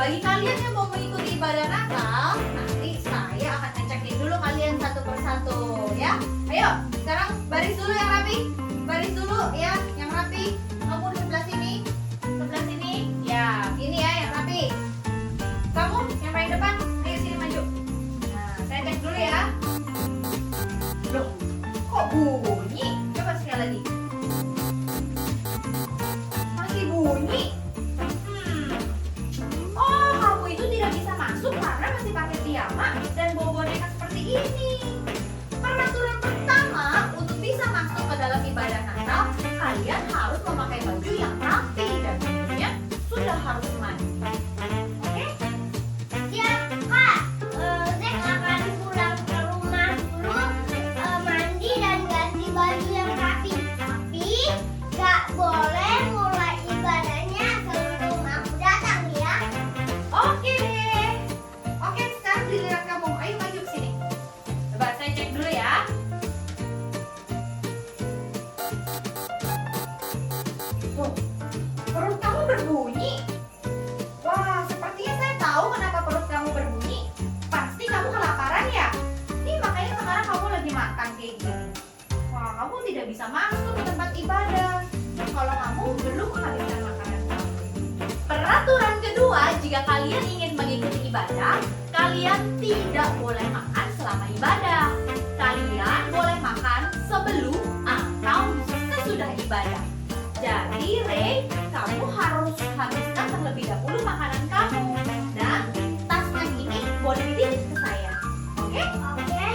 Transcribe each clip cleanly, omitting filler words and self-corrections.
bagi kalian yang mau mengikuti ibadah Natal, nanti saya akan ngecekin dulu kalian satu persatu ya. Ayo, sekarang baris dulu yang rapi. Baris dulu ya, yang rapi. Kamu di sebelah sini. Sebelah sini. Ya, ini ya yang rapi. Kamu yang paling depan, ayo sini maju. Nah, saya cek dulu ya. Loh, kok bunyi? Coba sekali lagi. Masih bunyi. Oh, kamu itu tidak bisa masuk karena masih pakai piyama dan bawa boneka seperti ini. Peraturan pertama untuk bisa masuk ke dalam ibadah Natal, kalian harus memakai baju yang rapi dan tentunya sudah harus mandi. Oke? Ya, Kak. Zek akan pulang ke rumah dulu, mandi dan ganti baju yang rapi. Tapi gak boleh mulai ibadahnya sebelum aku datang ya. Oke deh. Oke, sekarang giliran kamu. Ayo maju ke sini. Coba saya cek dulu ya. Tuh, perut kamu berbunyi. Wah, sepertinya saya tahu kenapa perut kamu berbunyi. Pasti kamu kelaparan ya? Nih makanya sekarang kamu lagi makan kayak gini. Wah, kamu tidak bisa masuk ke tempat ibadah kalau kamu belum menghabiskan makanan kamu. Peraturan kedua, jika kalian ingin mengikuti ibadah, kalian tidak boleh makan selama ibadah. Kalian boleh makan sebelum atau sesudah ibadah. Jadi, Rey, kamu harus habiskan terlebih dahulu makanan kamu. Dan tasnya ini boleh dititip ke saya. Oke? Oke.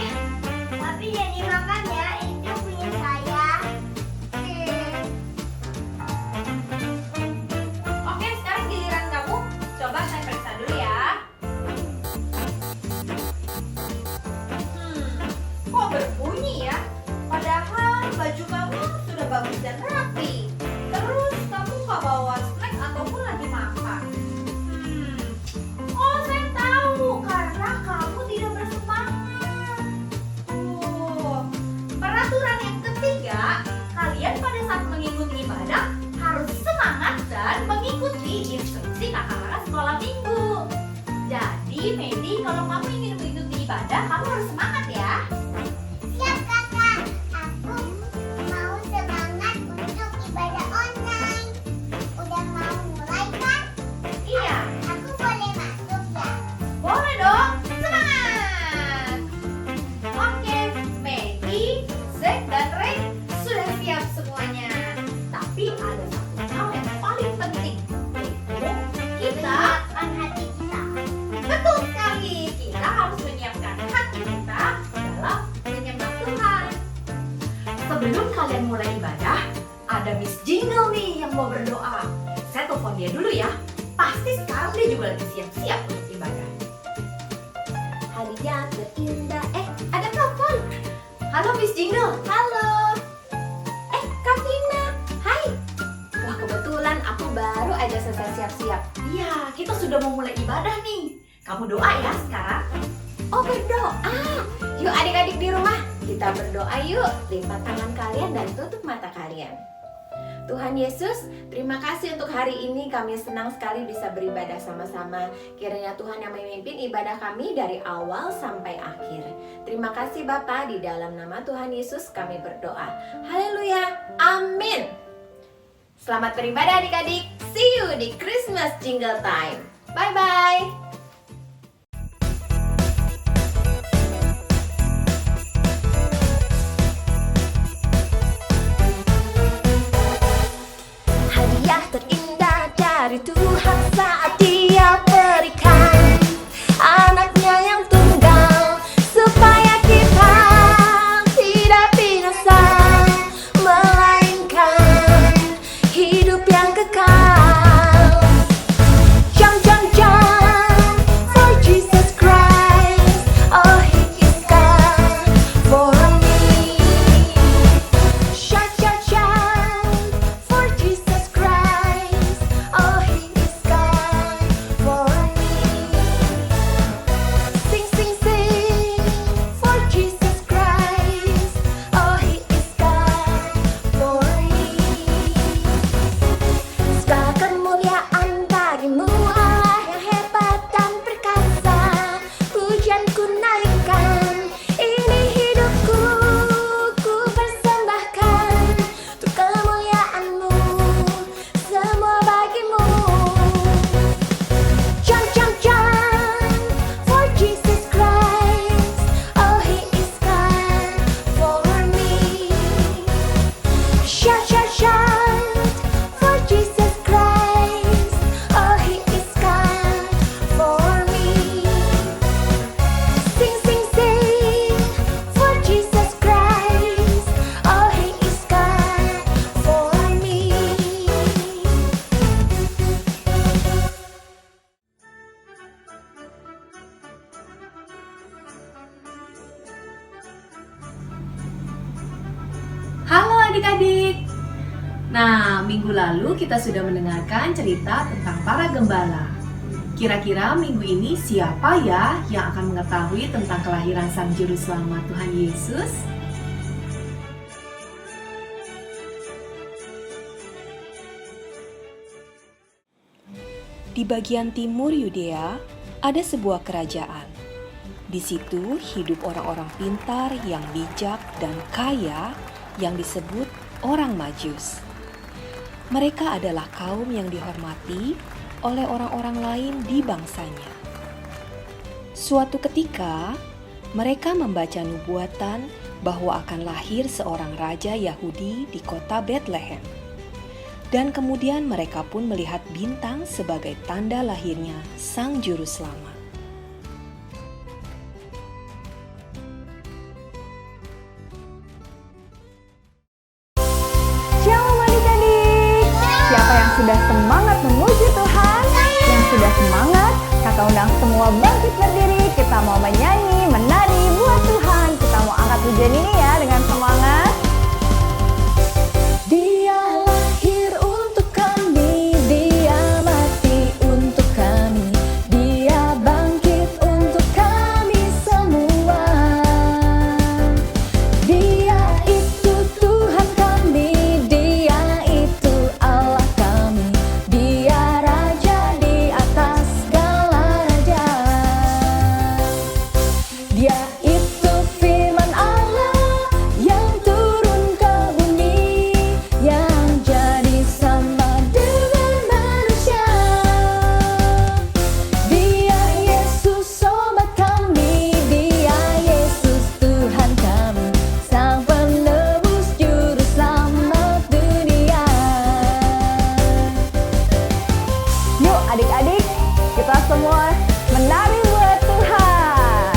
Tapi jangan dimakan ya, itu punya saya. Oke, sekarang giliran kamu. Coba saya periksa dulu ya. Kok berbunyi ya? Padahal baju kamu sudah bagus dan rapi. Terus kamu nggak bawa snack ataupun lagi makan. Oh, saya tahu karena kamu tidak bersemangat. Peraturan yang ketiga, kalian pada saat mengikuti ibadah harus semangat dan mengikuti instruksi kakak-kakak sekolah minggu. Jadi, Medi, kalau kamu ingin mengikuti ibadah, kamu harus semangat ya. Siap kakak, aku mau semangat untuk ibadah online. Udah mau mulai kan? Iya, Aku boleh masuk ya? boleh dong. Semangat! Oke, Medi, Zek, dan Rey sudah siap semuanya. Tapi ada satu hal yang paling penting, yaitu kita Menyiapkan hati kita. betul sekali. Kita harus menyiapkan hati kita dalam menyembah Tuhan. Sebelum kalian mulai ibadah, ada Miss Jingle nih yang mau berdoa. Saya telepon dia dulu ya. Pasti sekarang dia juga lagi siap-siap untuk ibadah. Hadiah terindah. Ada telepon. Halo Miss Jingle. Halo. Kak Tina. Hai. Wah, kebetulan aku baru aja selesai siap-siap. Iya, kita sudah mau mulai ibadah nih. Kamu doa ya sekarang. Oh, berdoa. Yuk adik-adik di rumah, kita berdoa yuk. Lipat tangan kalian dan tutup mata kalian. Tuhan Yesus, terima kasih untuk hari ini. Kami senang sekali bisa beribadah sama-sama. Kiranya Tuhan yang memimpin ibadah kami dari awal sampai akhir. Terima kasih Bapa, di dalam nama Tuhan Yesus kami berdoa. Haleluya, amin. Selamat beribadah adik-adik. See you di Christmas Jingle Time. Bye-bye. Hadiah terindah dari Tuhan saat Dia berikan anaknya yang tunggal, supaya kita tidak binasa, melainkan hidup yang kekal. Jam, jam, jam, adik-adik. Nah, minggu lalu kita sudah mendengarkan cerita tentang para gembala. Kira-kira minggu ini siapa ya yang akan mengetahui tentang kelahiran Sang Juru Selamat Tuhan Yesus? Di bagian timur Yudea ada sebuah kerajaan. Di situ hidup orang-orang pintar yang bijak dan kaya yang disebut orang Majus. Mereka adalah kaum yang dihormati oleh orang-orang lain di bangsanya. Suatu ketika, mereka membaca nubuatan bahwa akan lahir seorang raja Yahudi di kota Betlehem. Dan kemudian mereka pun melihat bintang sebagai tanda lahirnya Sang Juru Selamat. Shalom adik-adik. Siapa yang sudah semangat memuji Tuhan? Yang sudah semangat, kakak undang semua bangkit berdiri. Kita mau menyanyi, menari buat Tuhan. Kita mau angkat pujian ini ya dengan semangat. Dia lahir untuk kami, dia mati untuk kami, dia bangkit untuk kami semua. Dia itu Tuhan kami, dia itu Allah kami, dia Raja di atas segala raja. Dia itu firman Allah yang turun ke bumi, yang jadi sama dengan manusia. Dia Yesus sobat kami, dia Yesus Tuhan kami, Sang penebus juru selamat dunia. Yuk adik-adik, kita semua menari buat Tuhan.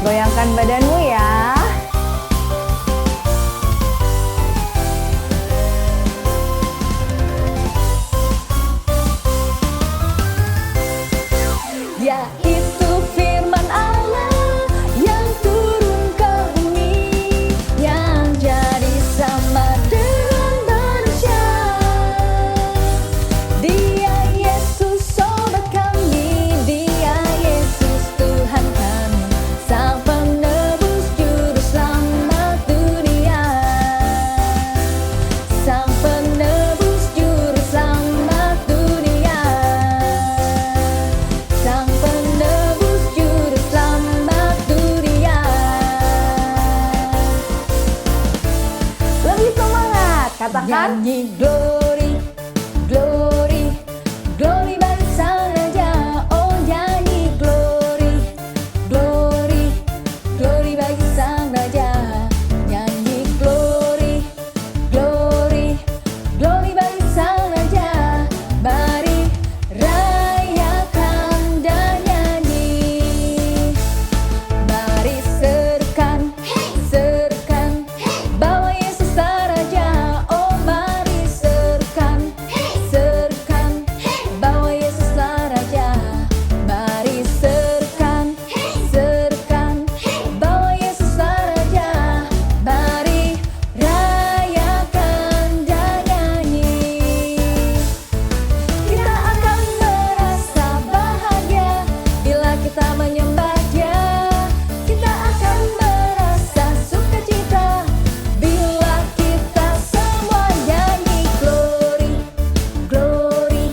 Goyangkan badanmu ya. Dia itu firman Allah yang turun ke bumi, yang jadi sama dengan manusia. Dia Yesus sobat kami, dia Yesus Tuhan kami, Sang penebus juru selamat dunia. Sang penebus juru selamat dunia. Sang penebus juru selamat dunia. Lebih semangat, katakan. Nyanyi glory, glory, glory bagi Sang Raja. Oh nyanyi glory, glory, glory bagi Sang Raja. Nyanyi glory, glory, glory bagi Sang Raja. Mari rayakan dan nyanyi. Mari serukan, serukan bahwa Yesus Raja. Oh mari serukan, serukan bahwa Yesus Raja. Mari serukan, serukan bahwa Yesus Raja. Mari rayakan dan nyanyi. Kita akan merasa bahagia bila kita menyembah Dia. Kita akan merasa sukacita bila kita semua nyanyi glory, glory,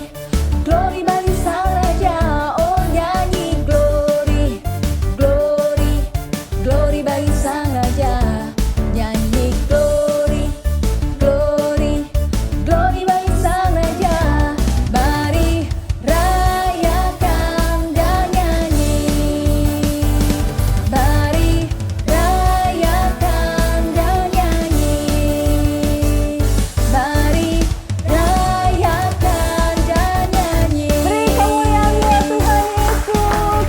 glory bagi Sang Raja. Oh nyanyi glory, glory, glory bagi Sang Raja. Nyanyi glory, glory, glory bagi Sang Raja. Mari rayakan dan nyanyi. Mari rayakan dan nyanyi. Mari rayakan dan nyanyi. Beri kemuliaan buat Tuhan Yesus.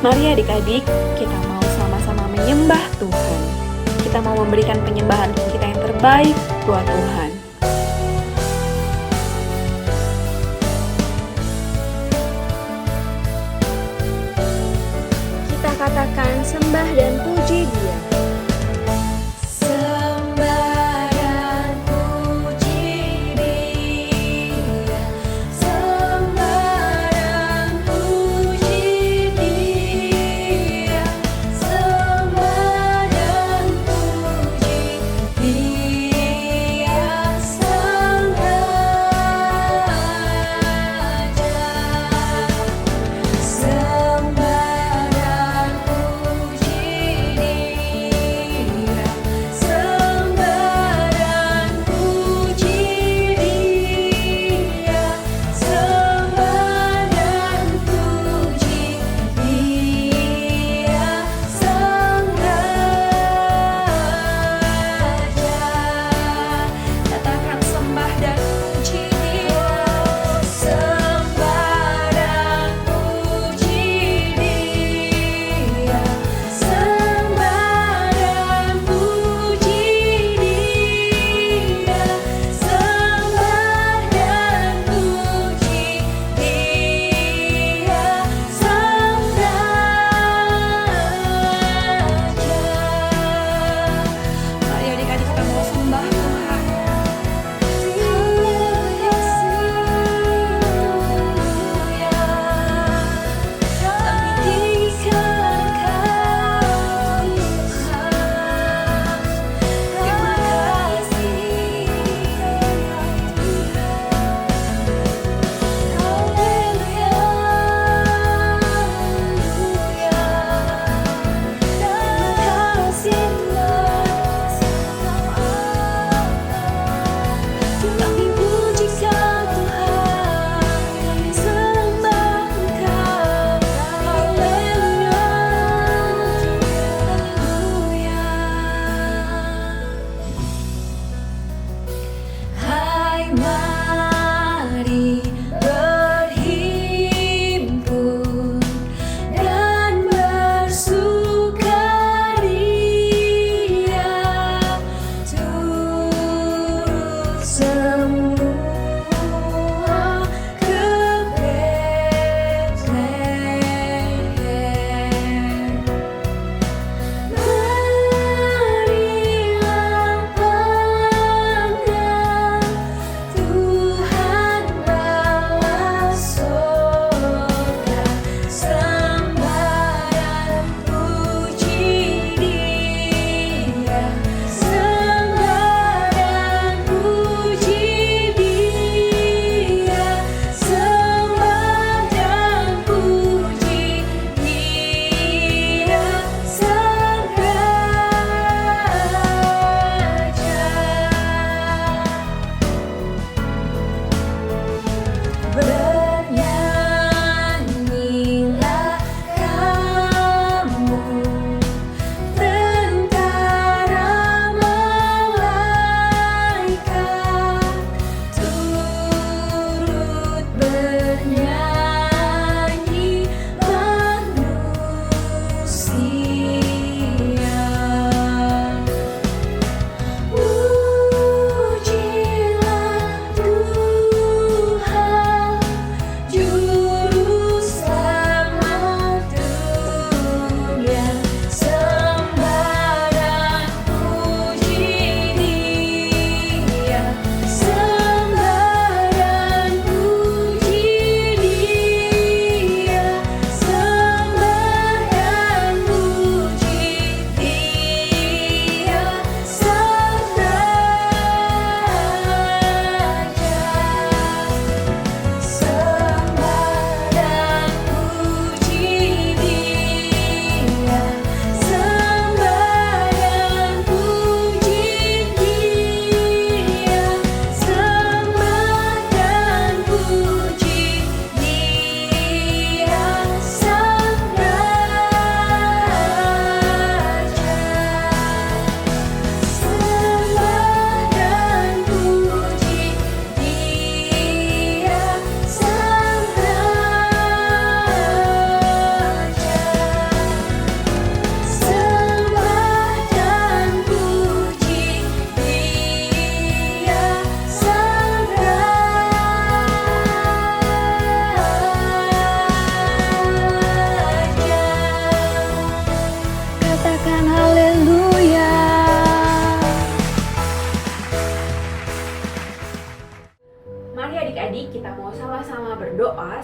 Mari adik-adik, kita mau sama-sama menyembah Tuhan. Kita mau memberikan penyembahan kita yang terbaik buat Tuhan. sembah dan puji Dia. Sembah dan puji Dia, sembah dan puji Dia, sembah dan puji Dia Sang Raja. Sembah dan puji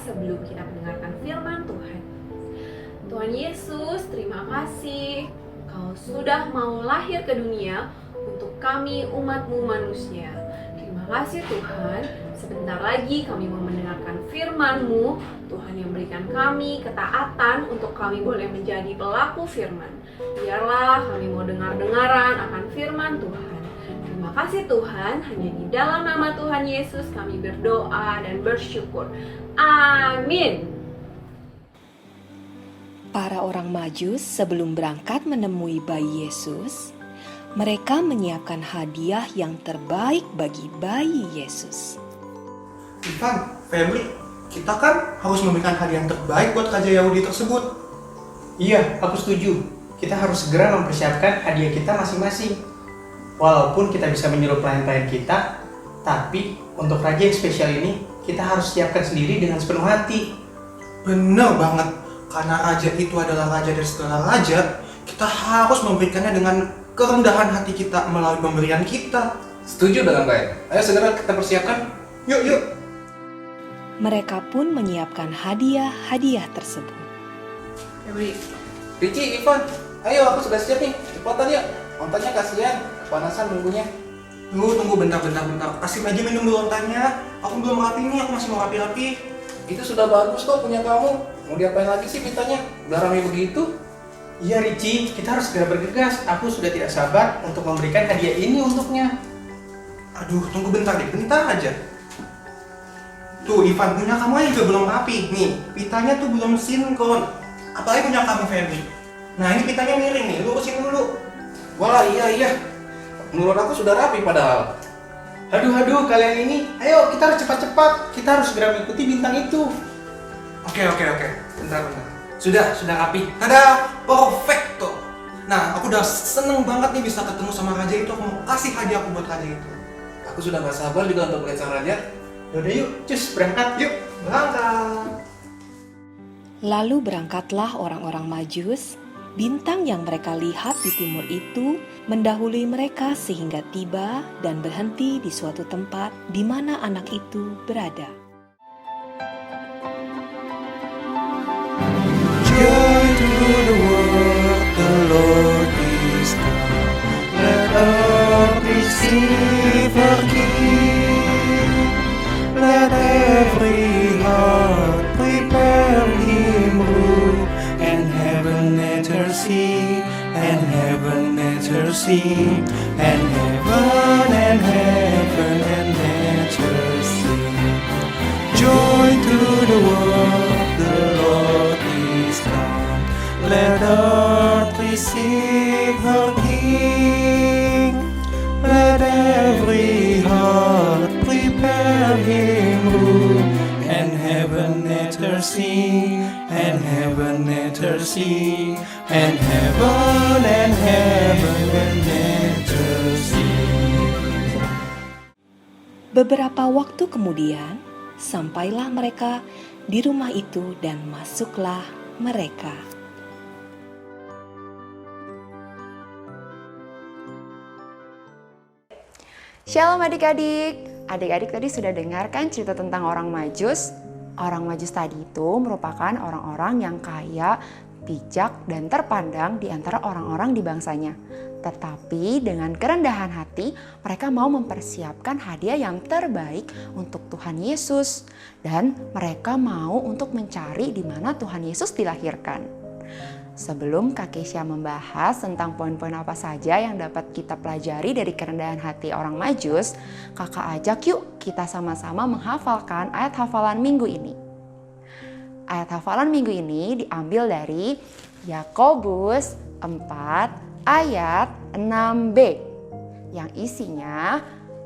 sebelum kita mendengarkan firman Tuhan. Tuhan Yesus, terima kasih Kau sudah mau lahir ke dunia untuk kami umat-Mu manusia. Terima kasih Tuhan, sebentar lagi kami mau mendengarkan firman-Mu. Tuhan yang berikan kami ketaatan untuk kami boleh menjadi pelaku firman. Biarlah kami mau dengar-dengaran akan firman Tuhan. Terima kasih Tuhan, hanya di dalam nama Tuhan Yesus kami berdoa dan bersyukur. Amin. Para orang Majus sebelum berangkat menemui bayi Yesus, mereka menyiapkan hadiah yang terbaik bagi bayi Yesus. Ivan, Febri, kita kan harus memberikan hadiah yang terbaik buat Raja Yahudi tersebut. Iya, aku setuju. Kita harus segera mempersiapkan hadiah kita masing-masing. Walaupun kita bisa menyuruh pelayan-pelayan kita, tapi untuk raja yang spesial ini, kita harus siapkan sendiri dengan sepenuh hati. Bener banget, karena raja itu adalah raja dari segala raja, kita harus memberikannya dengan kerendahan hati kita melalui pemberian kita. Setuju dengan baik. Ayo segera kita persiapkan. Yuk, yuk. Mereka pun menyiapkan hadiah-hadiah tersebut. Febri, Ricci, Ivan, ayo aku sudah siap nih. Cepetan yuk. Ontanya kasihan, kepanasan nunggunya. Tunggu, bentar. Kasih aja minum dulu ontanya. Aku belum rapi nih, aku masih mau rapi-rapi. Itu sudah bagus kok punya kamu. Mau diapain lagi sih mintanya? Udah ramai begitu. Iya Ricci, kita harus segera bergegas. Aku sudah tidak sabar untuk memberikan hadiah ini untuknya. Aduh, tunggu bentar deh, bentar aja. Tuh, Ivan, punya kamu aja juga belum rapi. Nih, pitanya tuh belum sinkron. Apalagi punya kamu, Febri. Nah, ini pitanya miring nih, lurusin dulu. Wah iya. Menurut aku sudah rapi padahal. Aduh, kalian ini. Ayo, kita harus cepat-cepat. Kita harus segera mengikuti bintang itu. Oke. Bentar. Sudah rapi. Tada, perfecto. Nah, aku udah seneng banget nih bisa ketemu sama raja itu. Aku mau kasih hadiah aku buat raja itu. Aku sudah gak sabar juga untuk melihat sang raja. Yaudah yuk, cus berangkat. Yuk, berangkat. Lalu berangkatlah orang-orang Majus. Bintang yang mereka lihat di timur itu mendahului mereka sehingga tiba dan berhenti di suatu tempat di mana anak itu berada. Joy to the world, the Lord is come. Let earth receive her King. Let every heart prepare Him room, and heaven intercede, and heaven intercede, and heaven intercede. Joy to the world, the Lord is come. Let earth receive her King. Let every heart prepare Him room, and heaven intercede, and heaven intercede, and heaven intercede. Beberapa waktu kemudian, sampailah mereka di rumah itu dan masuklah mereka. Shalom adik-adik. Adik-adik tadi sudah dengarkan cerita tentang orang Majus. Orang Majus tadi itu merupakan orang-orang yang kaya, bijak, dan terpandang di antara orang-orang di bangsanya. Tetapi dengan kerendahan hati, mereka mau mempersiapkan hadiah yang terbaik untuk Tuhan Yesus. Dan mereka mau untuk mencari di mana Tuhan Yesus dilahirkan. Sebelum Kak Kesha membahas tentang poin-poin apa saja yang dapat kita pelajari dari kerendahan hati orang Majus, Kakak ajak yuk kita sama-sama menghafalkan ayat hafalan minggu ini. Ayat hafalan minggu ini diambil dari Yakobus 4 ayat 6b yang isinya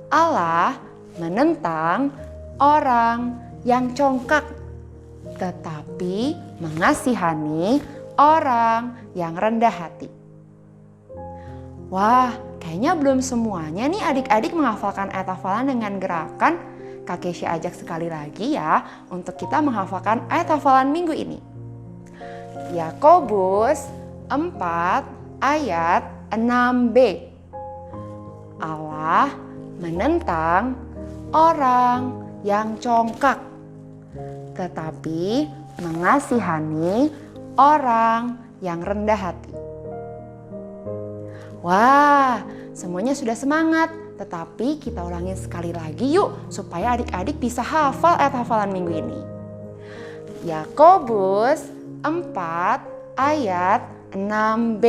Allah menentang orang yang congkak tetapi mengasihani orang yang rendah hati. Wah, kayaknya belum semuanya nih adik-adik menghafalkan ayat hafalan dengan gerakan. Kak Kesha ajak sekali lagi ya untuk kita menghafalkan ayat hafalan minggu ini. Yakobus 4 ayat 6b. Allah menentang orang yang congkak tetapi mengasihani orang yang rendah hati. Wah, semuanya sudah semangat, tetapi kita ulangin sekali lagi yuk supaya adik-adik bisa hafal ayat hafalan minggu ini. Yakobus 4 ayat 6b.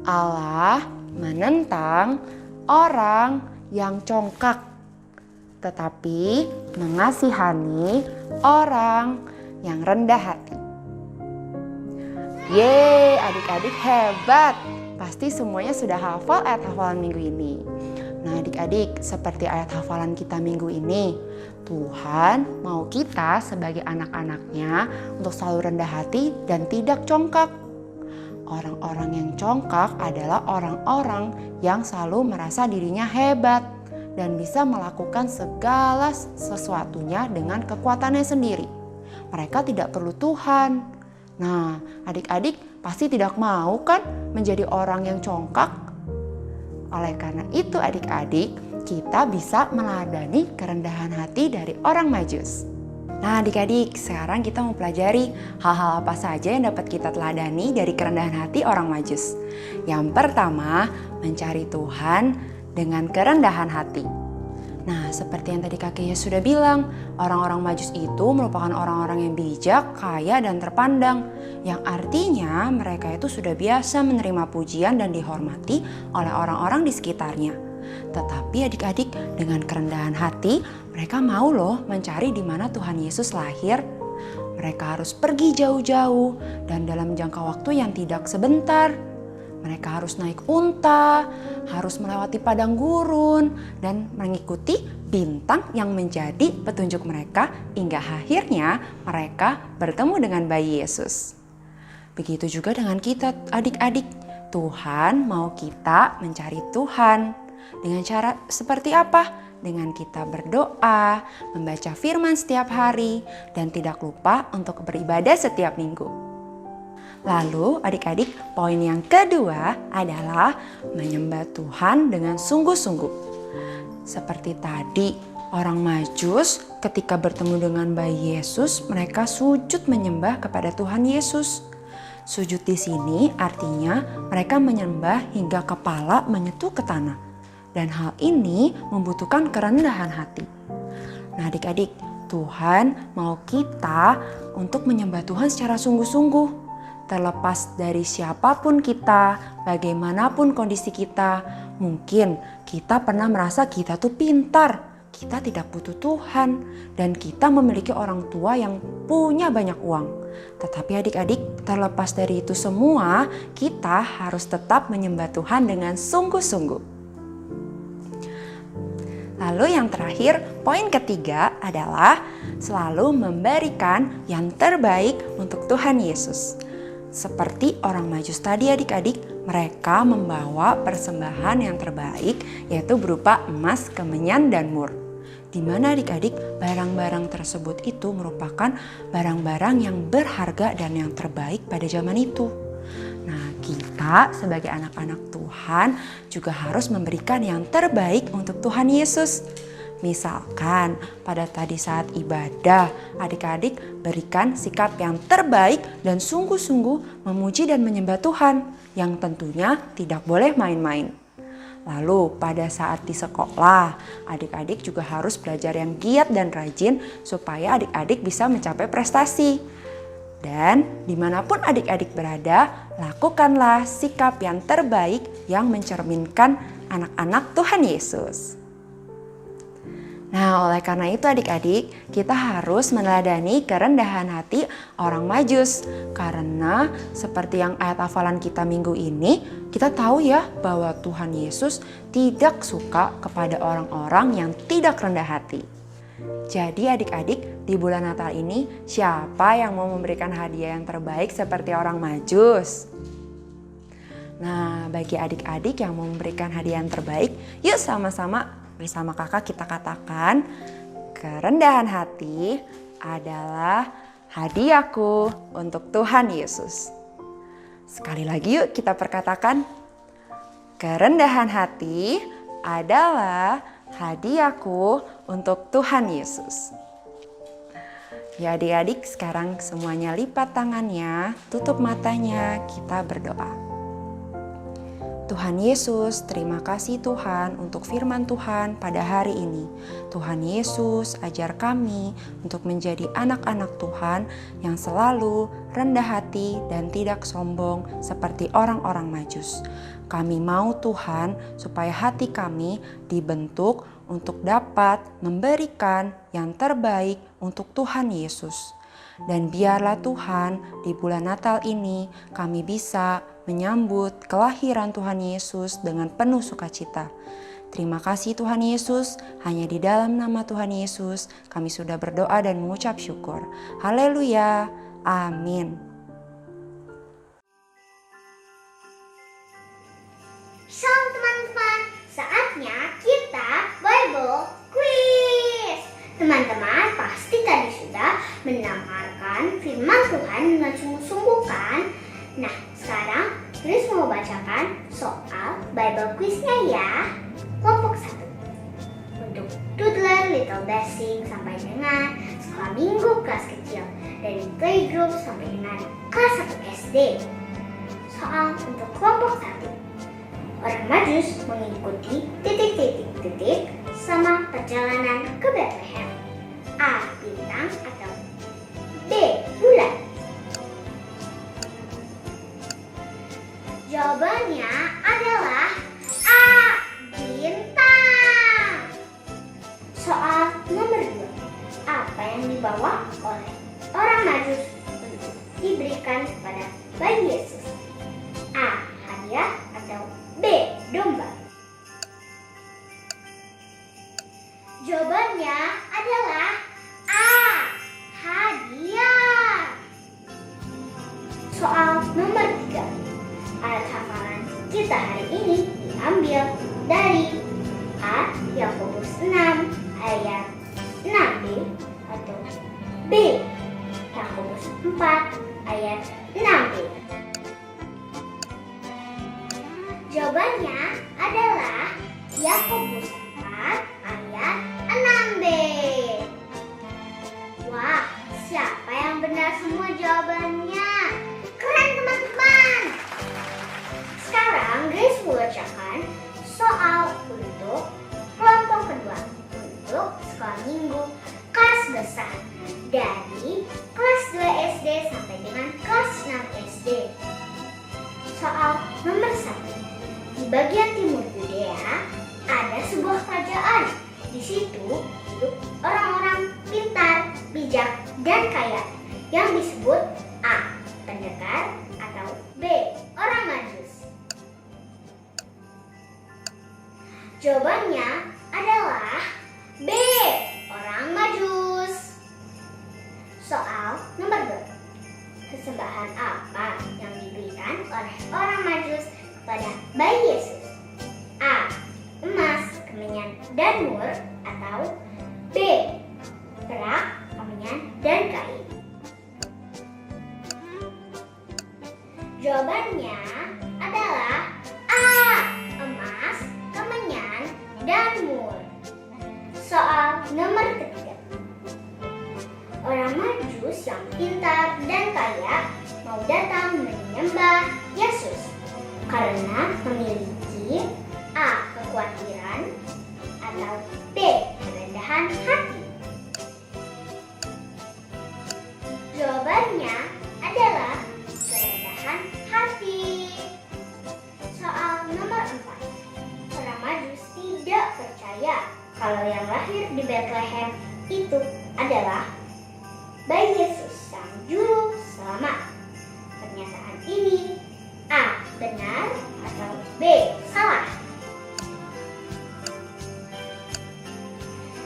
Allah menentang orang yang congkak, tetapi mengasihani orang yang rendah hati. Yeay, adik-adik hebat. Pasti semuanya sudah hafal ayat hafalan minggu ini. Nah adik-adik, seperti ayat hafalan kita minggu ini, Tuhan mau kita sebagai anak-anaknya untuk selalu rendah hati dan tidak congkak. Orang-orang yang congkak adalah orang-orang yang selalu merasa dirinya hebat dan bisa melakukan segala sesuatunya dengan kekuatannya sendiri. Mereka tidak perlu Tuhan. Nah, adik-adik pasti tidak mau kan menjadi orang yang congkak? Oleh karena itu adik-adik, kita bisa meladani kerendahan hati dari orang Majus. Nah adik-adik, sekarang kita mau pelajari hal-hal apa saja yang dapat kita teladani dari kerendahan hati orang Majus. Yang pertama, mencari Tuhan dengan kerendahan hati. Nah, seperti yang tadi kakeknya sudah bilang, orang-orang Majus itu merupakan orang-orang yang bijak, kaya, dan terpandang. Yang artinya mereka itu sudah biasa menerima pujian dan dihormati oleh orang-orang di sekitarnya. Tetapi adik-adik, dengan kerendahan hati, mereka mau loh mencari di mana Tuhan Yesus lahir. Mereka harus pergi jauh-jauh dan dalam jangka waktu yang tidak sebentar. Mereka harus naik unta, harus melewati padang gurun, dan mengikuti bintang yang menjadi petunjuk mereka hingga akhirnya mereka bertemu dengan bayi Yesus. Begitu juga dengan kita adik-adik. Tuhan mau kita mencari Tuhan. Dengan cara seperti apa? Dengan kita berdoa, membaca firman setiap hari, dan tidak lupa untuk beribadah setiap minggu. Lalu adik-adik, poin yang kedua adalah menyembah Tuhan dengan sungguh-sungguh. Seperti tadi, orang Majus ketika bertemu dengan bayi Yesus, mereka sujud menyembah kepada Tuhan Yesus. Sujud di sini artinya mereka menyembah hingga kepala menyentuh ke tanah. Dan hal ini membutuhkan kerendahan hati. Nah adik-adik, Tuhan mau kita untuk menyembah Tuhan secara sungguh-sungguh. Terlepas dari siapapun kita, bagaimanapun kondisi kita, mungkin kita pernah merasa kita tuh pintar, kita tidak butuh Tuhan, dan kita memiliki orang tua yang punya banyak uang. Tetapi adik-adik, terlepas dari itu semua, kita harus tetap menyembah Tuhan dengan sungguh-sungguh. Lalu yang terakhir, poin ketiga adalah selalu memberikan yang terbaik untuk Tuhan Yesus. Seperti orang Majus tadi adik-adik, mereka membawa persembahan yang terbaik yaitu berupa emas, kemenyan, dan mur. Di mana adik-adik barang-barang tersebut itu merupakan barang-barang yang berharga dan yang terbaik pada zaman itu. Nah, kita sebagai anak-anak Tuhan juga harus memberikan yang terbaik untuk Tuhan Yesus. Misalkan pada tadi saat ibadah, adik-adik berikan sikap yang terbaik dan sungguh-sungguh memuji dan menyembah Tuhan, yang tentunya tidak boleh main-main. Lalu pada saat di sekolah, adik-adik juga harus belajar yang giat dan rajin supaya adik-adik bisa mencapai prestasi. Dan dimanapun adik-adik berada, lakukanlah sikap yang terbaik yang mencerminkan anak-anak Tuhan Yesus. Nah, oleh karena itu adik-adik, kita harus meneladani kerendahan hati orang Majus. Karena seperti yang ayat hafalan kita minggu ini, kita tahu ya bahwa Tuhan Yesus tidak suka kepada orang-orang yang tidak rendah hati. Jadi adik-adik, di bulan Natal ini siapa yang mau memberikan hadiah yang terbaik seperti orang Majus? Nah, bagi adik-adik yang mau memberikan hadiah yang terbaik, yuk sama-sama bersama kakak kita katakan, kerendahan hati adalah hadiahku untuk Tuhan Yesus. Sekali lagi yuk kita perkatakan, kerendahan hati adalah hadiahku untuk Tuhan Yesus. Ya adik-adik, sekarang semuanya lipat tangannya, tutup matanya, kita berdoa. Tuhan Yesus, terima kasih Tuhan untuk firman Tuhan pada hari ini. Tuhan Yesus, ajar kami untuk menjadi anak-anak Tuhan yang selalu rendah hati dan tidak sombong seperti orang-orang Majus. Kami mau Tuhan supaya hati kami dibentuk untuk dapat memberikan yang terbaik untuk Tuhan Yesus. Dan biarlah Tuhan di bulan Natal ini kami bisa menyambut kelahiran Tuhan Yesus dengan penuh sukacita. Terima kasih Tuhan Yesus, hanya di dalam nama Tuhan Yesus kami sudah berdoa dan mengucap syukur. Haleluya, amin. Shalom teman-teman, saatnya kita Bible Quiz. Teman-teman pasti tadi sudah mendengarkan firman Tuhan dengan sungguh-sungguh kan? Nah, sekarang Grace mau bacakan soal Bible Quiz-nya ya. Kelompok 1. Untuk toddler, little blessing sampai dengan sekolah minggu kelas kecil. Dari playgroup sampai dengan kelas 1 SD. Soal untuk kelompok 1. Orang Majus mengikuti titik-titik-titik sama perjalanan ke Bethlehem. A. Bintang atau B. Bulan? Jawabannya adalah A. Bintang. Soal nomor 2. Apa yang dibawa oleh orang Majus untuk diberikan kepada bayi Yesus? A. Hadiah atau B. Domba? Jawabannya adalah A. Hadiah. Soal nomor 3. Ayat hafalan kita hari ini diambil dari A. Yakobus 6 ayat 6b atau B. Yakobus 4 ayat 6b. Jawabannya adalah Yakobus 4 ayat 6b. Wah, siapa yang benar semua jawabannya? Keren teman-teman! Sekarang Grace membacakan soal untuk kelompok kedua untuk sekolah minggu kelas besar dari kelas 2 SD sampai dengan kelas 6 SD. Soal nomor 1. Di bagian timur Yudea ada sebuah kerajaan. Di situ hidup orang-orang pintar, bijak, dan kaya yang disebut A. Pendekar atau B. Orang Majus. Jawabannya adalah B. Orang Majus. Soal nomor 2. Persembahan apa yang diberikan oleh orang Majus kepada bayi Yesus? A. Emas, kemenyan, dan mur atau B. Perak, kemenyan, dan kain? Jawabannya adalah A. Emas, kemenyan, dan mur. Soal nomor 3. Orang Majus yang pintar dan kaya mau datang menyembah Yesus karena memiliki A. Kekhawatiran atau B. Kerendahan hati. Jawabannya adalah kerendahan hati. Soal nomor 4. Orang Majus tidak percaya kalau yang lahir di Bethlehem itu adalah bayi Yesus sang juru selamat. Pernyataan ini A. Benar atau B. Salah?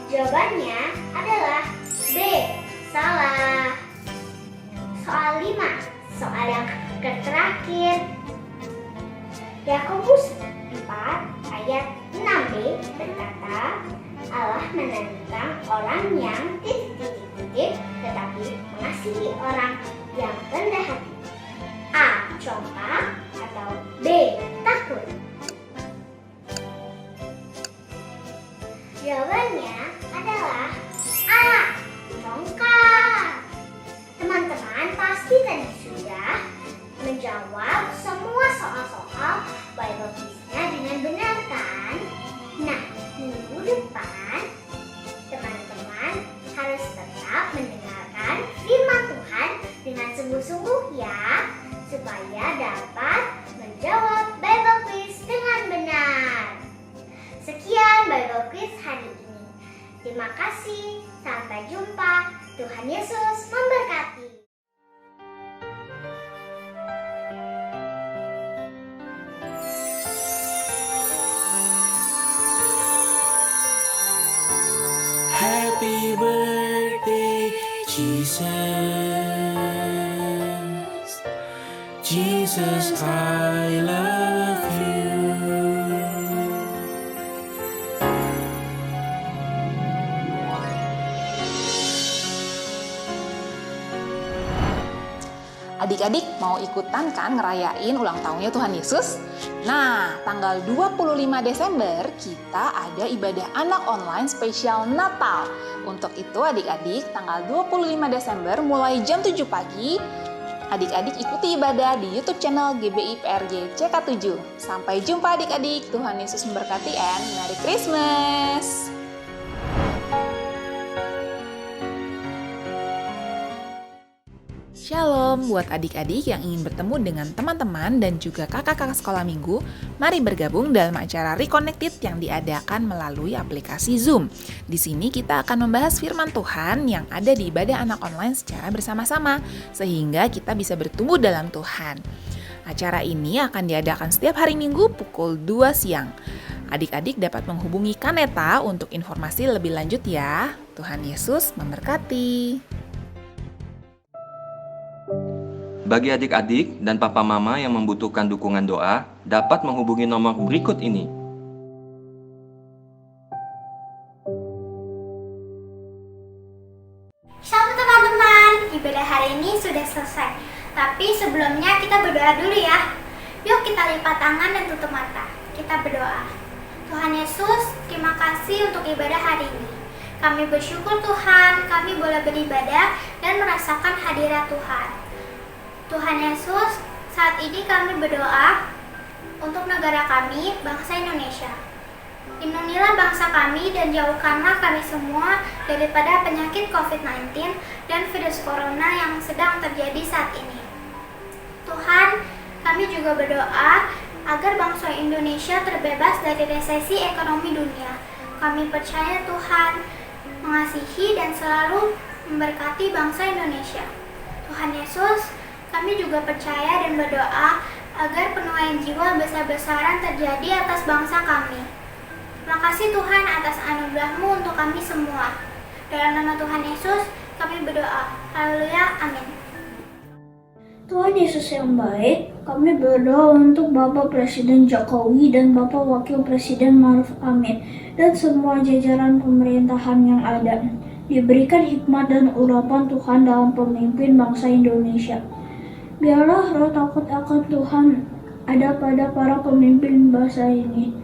Jawabannya adalah B. Salah. Soal 5. Soal yang terakhir. Yakobus 4 ayat 6b berkata, Allah menentang orang yang titik-titik-titik tetapi mengasihi orang yang rendah hati. A. Congkak atau B. Takut? Jawabannya adalah A. Congkak. sungguh-sungguh ya, supaya dapat menjawab Bible Quiz dengan benar. Sekian Bible Quiz hari ini. Terima kasih, sampai jumpa. Tuhan Yesus memberkati. Happy birthday, Jesus. Jesus, I love you. Adik-adik mau ikutan kan ngerayain ulang tahunnya Tuhan Yesus? Nah, tanggal 25 Desember kita ada ibadah anak online spesial Natal. Untuk itu adik-adik tanggal 25 Desember mulai jam 7 pagi, adik-adik ikuti ibadah di YouTube channel GBI PRJ CK7. Sampai jumpa adik-adik, Tuhan Yesus memberkati and Merry Christmas! Shalom buat adik-adik yang ingin bertemu dengan teman-teman dan juga kakak-kakak sekolah minggu. Mari bergabung dalam acara Reconnected yang diadakan melalui aplikasi Zoom. Di sini kita akan membahas firman Tuhan yang ada di ibadah anak online secara bersama-sama, sehingga kita bisa bertumbuh dalam Tuhan. Acara ini akan diadakan setiap hari Minggu pukul 2 siang. Adik-adik dapat menghubungi Kaneta untuk informasi lebih lanjut ya. Tuhan Yesus memberkati. Bagi adik-adik dan papa mama yang membutuhkan dukungan doa, dapat menghubungi nomor berikut ini. Shalom teman-teman, ibadah hari ini sudah selesai. Tapi sebelumnya kita berdoa dulu ya. Yuk kita lipat tangan dan tutup mata. Kita berdoa. Tuhan Yesus, terima kasih untuk ibadah hari ini. Kami bersyukur Tuhan, kami boleh beribadah dan merasakan hadirat Tuhan. Tuhan Yesus, saat ini kami berdoa untuk negara kami, bangsa Indonesia. Lindungilah bangsa kami dan jauhkanlah kami semua daripada penyakit COVID-19 dan virus corona yang sedang terjadi saat ini. Tuhan, kami juga berdoa agar bangsa Indonesia terbebas dari resesi ekonomi dunia. Kami percaya Tuhan mengasihi dan selalu memberkati bangsa Indonesia. Tuhan Yesus, kami juga percaya dan berdoa agar penuaian jiwa besar-besaran terjadi atas bangsa kami. Terima kasih Tuhan atas anugerah-Mu untuk kami semua. Dalam nama Tuhan Yesus, kami berdoa. Haleluya, amin. Tuhan Yesus yang baik, kami berdoa untuk Bapak Presiden Jokowi dan Bapak Wakil Presiden Ma'ruf Amin dan semua jajaran pemerintahan yang ada. Diberikan hikmat dan urapan Tuhan dalam pemimpin bangsa Indonesia. Biarlah roh takut akan Tuhan ada pada para pemimpin bangsa ini,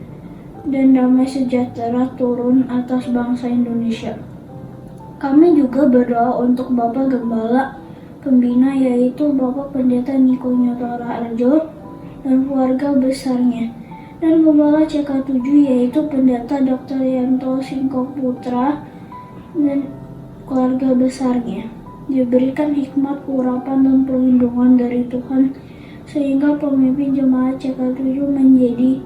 dan damai sejahtera turun atas bangsa Indonesia. Kami juga berdoa untuk Bapak Gembala Pembina, yaitu Bapak Pendeta Niko Nyotora Arjo dan keluarga besarnya, dan Gembala CK7 yaitu Pendeta Dr. Yanto Singkok Putra dan keluarga besarnya. Diberikan hikmat, urapan, dan perlindungan dari Tuhan, sehingga pemimpin jemaat CK7 menjadi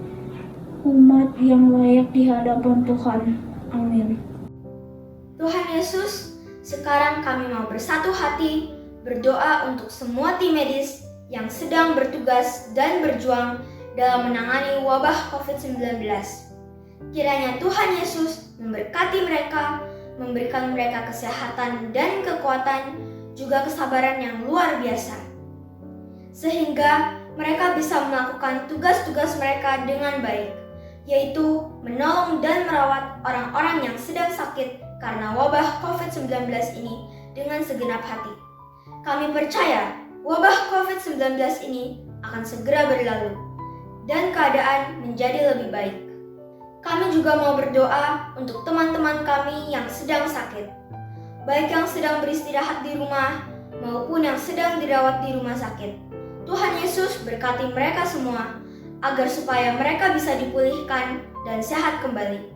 umat yang layak di hadapan Tuhan. Amin. Tuhan Yesus, sekarang kami mau bersatu hati berdoa untuk semua tim medis yang sedang bertugas dan berjuang dalam menangani wabah COVID-19. Kiranya Tuhan Yesus memberkati mereka, memberikan mereka kesehatan dan kekuatan, juga kesabaran yang luar biasa, sehingga mereka bisa melakukan tugas-tugas mereka dengan baik, yaitu menolong dan merawat orang-orang yang sedang sakit karena wabah COVID-19 ini dengan segenap hati. Kami percaya wabah COVID-19 ini akan segera berlalu dan keadaan menjadi lebih baik. Kami juga mau berdoa untuk teman-teman kami yang sedang sakit, baik yang sedang beristirahat di rumah maupun yang sedang dirawat di rumah sakit. Tuhan Yesus berkati mereka semua agar supaya mereka bisa dipulihkan dan sehat kembali.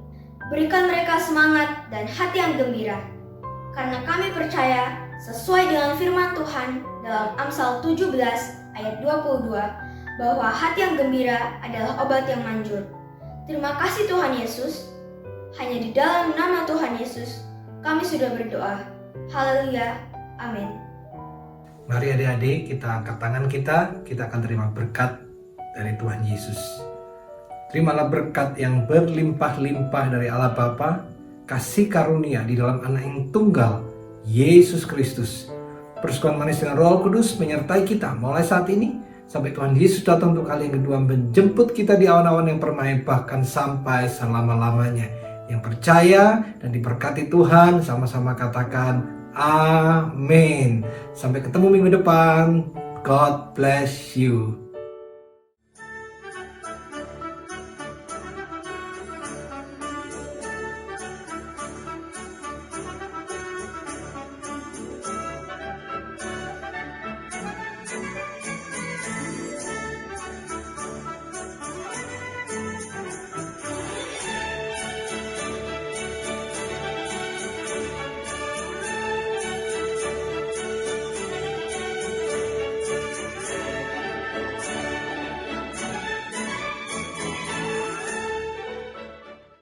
Berikan mereka semangat dan hati yang gembira, karena kami percaya sesuai dengan firman Tuhan dalam Amsal 17 ayat 22 bahwa hati yang gembira adalah obat yang manjur. Terima kasih Tuhan Yesus. Hanya di dalam nama Tuhan Yesus kami sudah berdoa. Haleluya. Amin. Mari adik-adik kita angkat tangan kita akan terima berkat dari Tuhan Yesus. Terimalah berkat yang berlimpah-limpah dari Allah Bapa, kasih karunia di dalam Anak yang tunggal, Yesus Kristus. Persekutuan manis dengan Roh Kudus menyertai kita mulai saat ini sampai Tuhan Yesus datang untuk kali yang kedua menjemput kita di awan-awan yang permai bahkan sampai selama-lamanya. Yang percaya dan diberkati Tuhan sama-sama katakan amin. Sampai ketemu minggu depan. God bless you.